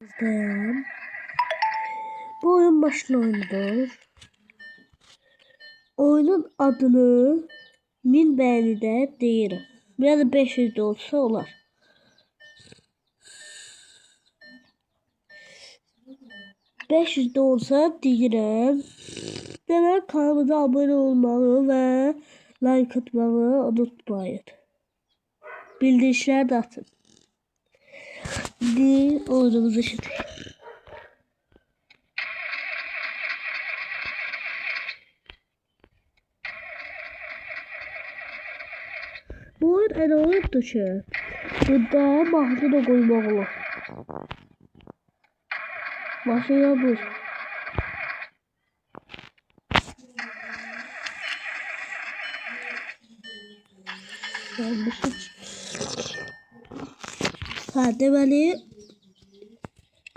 Dayan. Bu oyun başlı oyundur. Oyunun adını 1000 beğenide değilim. Ya da 500 de olsa olar. $500 olsa deyirəm. Demek kanalımıza abone olmalı ve like atmağı unutmayın. Bildirişler de atın. Şimdi oyunumuzu şimdi. Bu oyun en oyundur ki. Burada mahnı da koymaq olur. Maşına bu. Ha deməli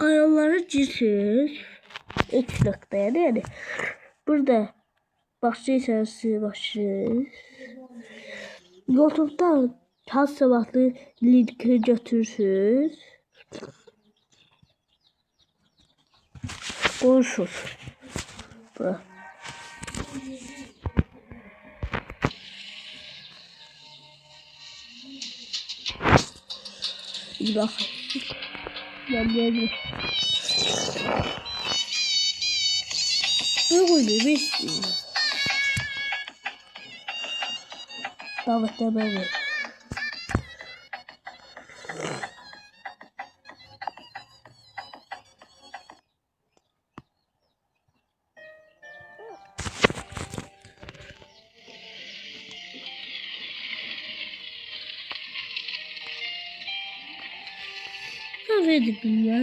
ayarları cilsiz. 3 nokta yani. Burada başlayırsanız başlayın. YouTube'dan her sabahlı linki götürürsünüz. Konuşur. Bura. Bir bak. Ben geldim. Ne koydu? Davet'te böyle. Ne verdim ya?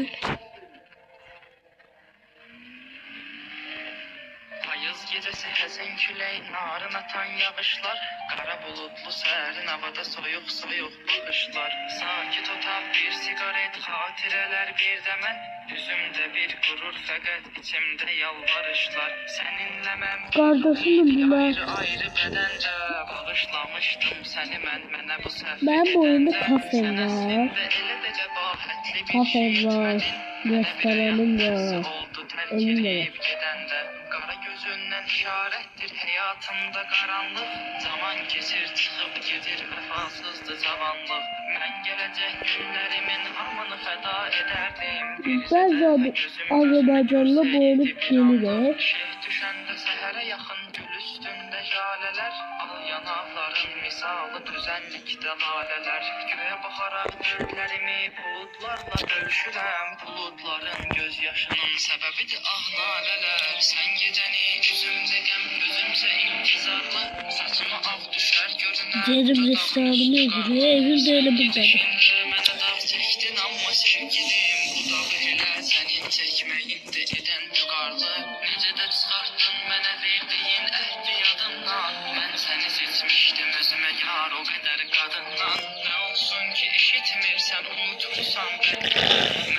Payız gecesi hezen küleyin narın atan yağışlar. Kara bulutlu serin havada soyuk soyuk bakışlar. Sakit otal bir sigaret hatireler bir demen. Yüzümde bir gurur fakat içimde yalvarışlar. Seninle mən Kardeşim bunlar. ayrı ayrı bedende bağışlamıştım seni mənə bu səfir Ben bu oyunda gedəndə. kafe Sən var. əslində elə də cəbahətli bir Kafe şey var. etmədin. Mənə bir Restoranım ayaq var. oldu tərk Evim var. edib gedəndə. Qara gözündən işarətdir həyatımda qaranlıq. Zaman keçir çıxıb gedir vəfasızdır cavanlıq. Mən gələcək günlərimin hamını fəda edərdim. Ben zaten Azerbaycanlı bu oyunu bilirim. Şeyh düşəndə səhərə yaxın gül üstündə jalələr. Al yanaqların misalı düzənlikdə lalələr. Göyə baxaraq gözlərimi buludlarla bölüşürəm. Buludların göz yaşının səbəbidir ah nalələr. Sən gecəni üzümdə qəm gözümsə intizarlı. Saçıma ağ düşər görünər. Cerim restoranımı ediyor. Evim de öyle buradadır. Mənə dağ çəkdin amma sevgilim. Bu dağı elə sənin çəkməyindir edən vüqarlı. Necə də çıxartdın mənə verdiyin əhdi yadından. Mən səni seçmişdim özümə yar o qədər qadından. Nə olsun ki eşitmirsən unutursan bəlkə.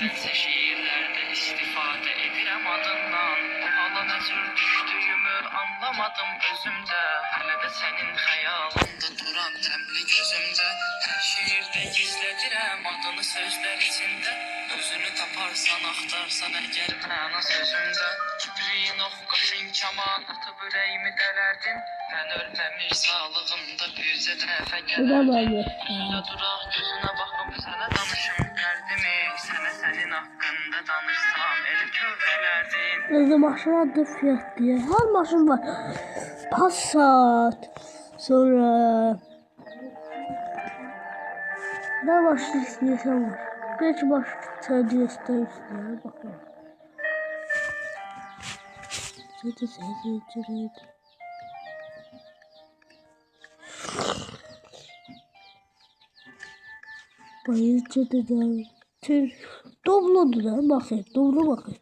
Mənsə şiirlərdə istifadə edirəm adından. Bu hala nə cür düşdüyümü anlamadım özümdə. Hələ də sənin xəyalında duran təmli gözümdə. Hər şiirdə gizlədirəm adını sözlər içində. Özünü taparsan axtarsan əgər məna sözümdə. Kibriyin ox qaşın kaman atıb ürəyimi dələrdin. Mən ölməmiş sağlığımda bircə dəfə gələrdim. Üzünə duraq gözünə baxıb sənə danışım dərdimi. Sənə sənin haqqında danışsam elə kövrələrdin. Özü maşına fiyat diye. Her maşın var. Passat. Sonra ne başlı istiyorsan var. Geç başlı tercih istiyorsan bakalım. Zaten seyircileri. Bayılca da da. Doblodu da bakayım. Doblo bakayım.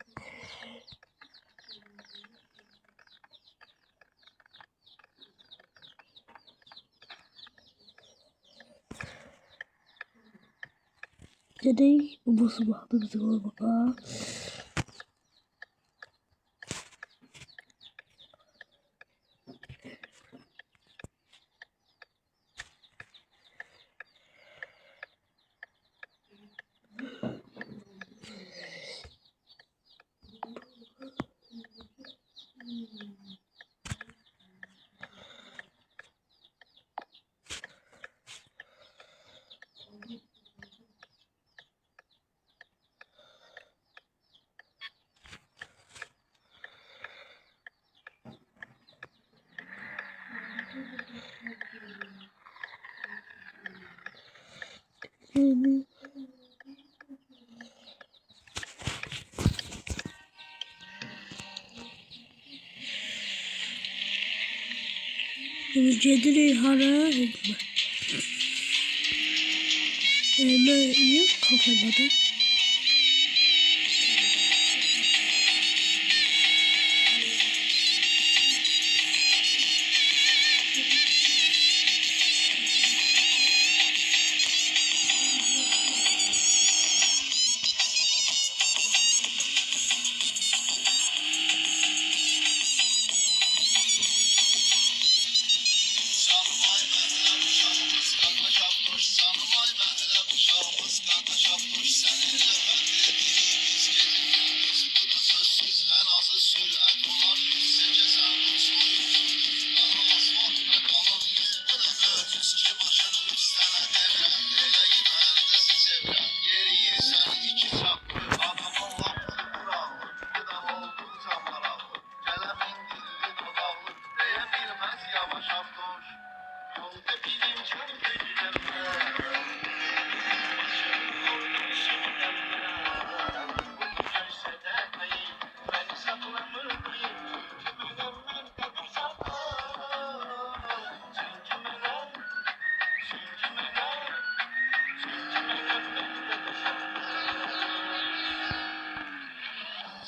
Jadi bu sebuah betul bapak. Cedri hara etme. Elmayı kafaladı.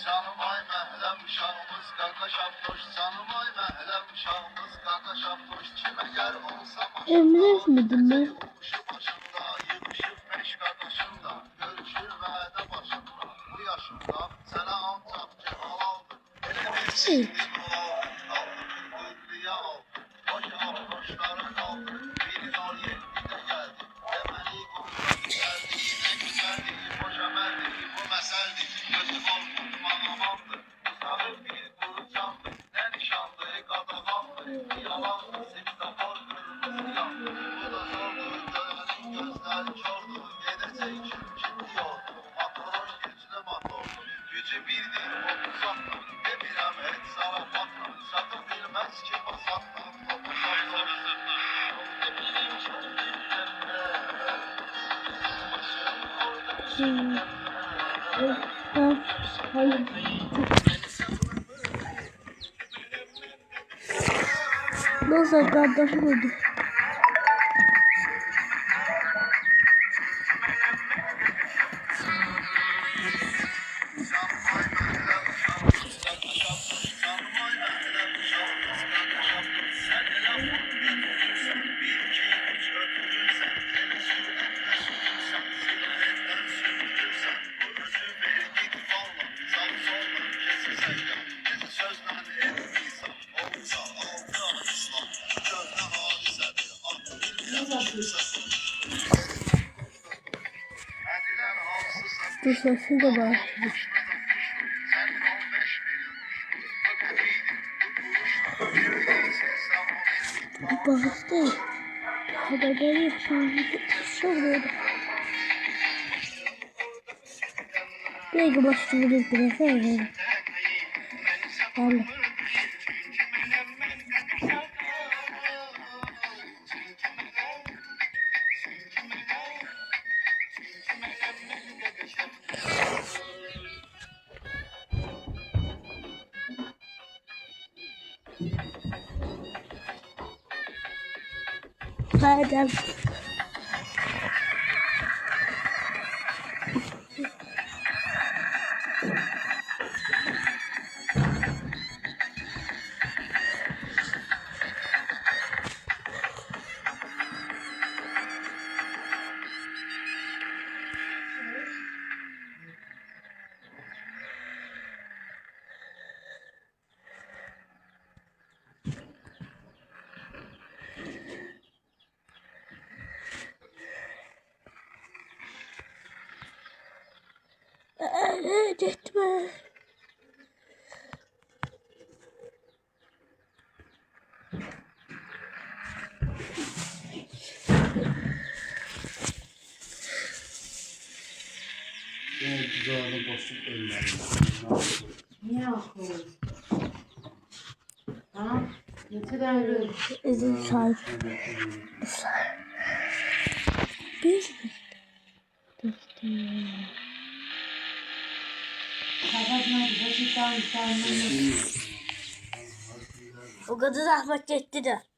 Canım ay məhləm uşağımız qardaşam dost. Canım ay məhləm uşağımız qardaşam dost. Kimə gər olsa Emre miydim ben? başında yığışıb beş qardaşında görüşür vədə başında. Bu yaşında sənə ancaq ki halaldır. Elə bir sevdin aldır, dünya aldır. Başı aptaşlara qaldı. Bir yol yetdi də gəldi. Deməli qonşu güzeldi, nə güzeldi. Boşa mərdi, bu məsəldi. Gözü olsun manamandı. Uzarıb bir quru candı. Nə nişandı, qadağandı. Yalandı, simsafar qırmızı yandı. Bu da zordu, dönenin gözləri çordu. Gedəcək kim ciddi oldu. Motorun güclü motordu. Gücü birdir, otuz atlı. Demirəm heç zarafatla. Satı bilməz ki basatla. Topu satla. Ne bileyim çok gündemde. Başım orada Hayır. Nasıl kardeşim öldü? Dur sesi de var. Bastı. Haberleri yapıyor. Belki başlıyoruz biraz. Tamam. Madem etme. Güzel boşluk önlerinde. Niye akıl? Ha? Yeter ayrı. İzin sahibi. Bir Kapatmadı. Başı tam. O kadar zahmet etti de.